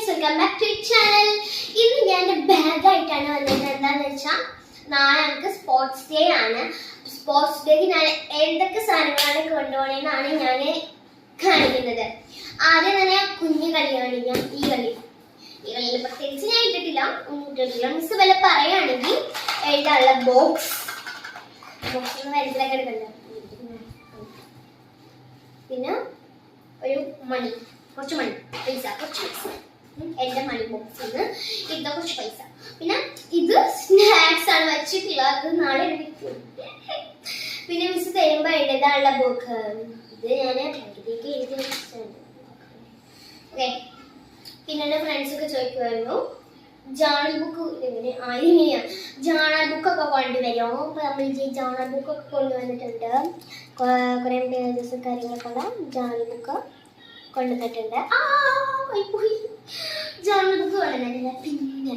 Welcome back to channel. ഇന്ന് ഞാൻ എൻ്റെ ബാഗായിട്ടാണ് വന്നത്. എന്താണെന്ന് വെച്ചാൽ നാളെ എനിക്ക് സ്പോർട്സ് ഡേ ആണ്. സ്പോർട്സ് ഡേക്ക് ഞാൻ എന്തൊക്കെ സാധനങ്ങളാണ് കൊണ്ടുപോകണമെന്നാണ് ഞാൻ കാണിക്കുന്നത്. ആദ്യം തന്നെ കുഞ്ഞു കളി കാണിക്കാം. ഈ കളിയിൽ പ്രത്യേകിച്ച് ഞാൻ ഇട്ടിട്ടില്ല. മിസ് വല്ല പറയുകയാണെങ്കിൽ എഴുതാനുള്ള ബോക്സ് വലുതിലൊക്കെ എടുക്കണ്ട. പിന്നെ ഒരു മണി, കുറച്ച് മണി പൈസ, എൻ്റെ മണി ബോക്സിൽ നിന്ന് ഇത് കുറച്ച് പൈസ. പിന്നെ ഇത് സ്നാക്സ് ആണ് വെച്ചിട്ടുള്ളത്, നാളെ വിൽക്കും. പിന്നെ മിസ് തരുമ്പോൾ എഴുതാനുള്ള ബുക്ക് ഇത് ഞാൻ പകുതിക്ക് എഴുതി വെച്ചിട്ടുണ്ട്. ഓക്കെ. പിന്നെ എൻ്റെ ഫ്രണ്ട്സൊക്കെ ചോദിക്കുമായിരുന്നു ജേണൽ ബുക്ക് എങ്ങനെയാണ് ജേണൽ ബുക്കൊക്കെ കൊണ്ടുവരുമോ. അപ്പോൾ നമ്മൾ ജേണൽ ബുക്കൊക്കെ കൊണ്ടുവന്നിട്ടുണ്ട്. കുറേ പേജസ് കാര്യങ്ങളൊക്കെ ഉള്ള ജേണൽ ബുക്ക് കൊണ്ടുവന്നിട്ടുണ്ട്. പോയി ജേണൽ ബുക്ക് കൊണ്ടുവന്നിട്ടില്ല. പിന്നെ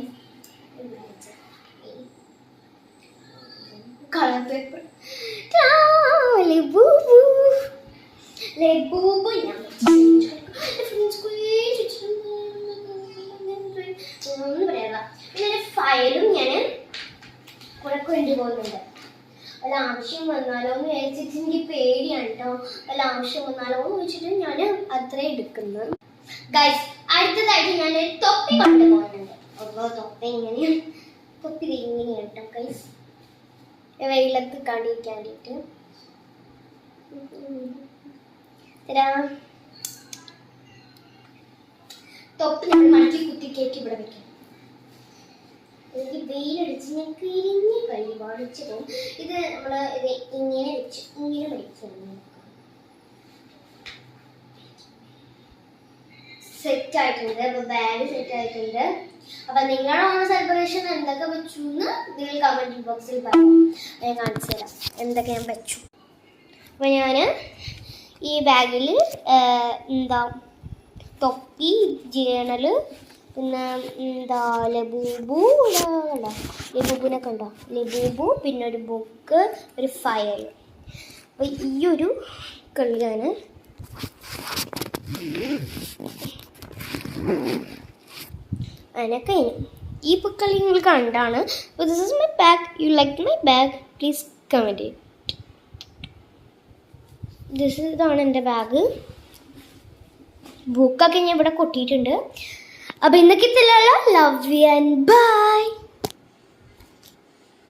കളർ പേപ്പർ ഒന്നും പറയാ. പിന്നെ ഒരു ഫയലും ഞാൻ കൂടെ കൊണ്ടുപോകുന്നുണ്ട്. വല്ല ആവശ്യം വന്നാലോ എന്ന് വിചാരിച്ചിട്ട് എനിക്ക് പേടിയാണ് കേട്ടോ. വല്ല ആവശ്യം വന്നാലോ എന്ന് വെച്ചിട്ട് ഞാൻ അത്ര എടുക്കുന്നു. ഗൈസ്, അടുത്തതായിട്ട് ഞാൻ ഒരു തൊപ്പി കൊണ്ടുപോകുന്നുണ്ട്. ഓരോ തൊപ്പി ഇങ്ങനെയാണ്, തൊപ്പി ഇങ്ങനെയാണ് കേട്ടോ ഗൈസ്, വെയിലത്ത് കാണിക്കാൻ വേണ്ടിയിട്ട്. തൊപ്പി നമ്മൾ മടക്കി കുത്തി കയറ്റി ഇവിടെ വെക്കണം. എനിക്ക് വെയിലടിച്ച് ഞാൻ കിരിഞ്ഞ് കഴിവാടിച്ച് പോകും. ഇത് നമ്മൾ ഇത് ഇങ്ങനെ വെച്ച് ഇങ്ങനെ പഠിക്കണം. സെറ്റ് ആയിട്ടുണ്ട്. അപ്പൊ ബാഗ് സെറ്റ് ആയിട്ടുണ്ട്. അപ്പൊ നിങ്ങളുടെ ഓണ സെലിബ്രേഷൻ എന്തൊക്കെ വെച്ചു എന്ന് നിങ്ങൾ കമന്റ് ബോക്സിൽ പറയാം. ഞാൻ കാണിച്ചു തരാം എന്തൊക്കെ ഞാൻ വെച്ചു. അപ്പൊ ഞാൻ ഈ ബാഗിൽ എന്താ തൊപ്പി, ജേണല്, പിന്നെ എന്താ ലബൂബിനെ കണ്ടോ, ലബൂബു, പിന്നെ ഒരു ബുക്ക്, ഒരു ഫയൽ. അപ്പോൾ ഈ ഒരു കളിയാണ്. അങ്ങനെ കഴിഞ്ഞു. ഈ കളി നിങ്ങൾ കണ്ടാണ്. അപ്പോൾ this is my bag. You like my bag? Please comment. ഇതാണ് എൻ്റെ ബാഗ്. ബുക്കൊക്കെ ഞാൻ ഇവിടെ കൊട്ടിയിട്ടുണ്ട്. അപ്പോൾ ഇന്നൊക്കെ ലവ് യു ആൻഡ് ബൈ.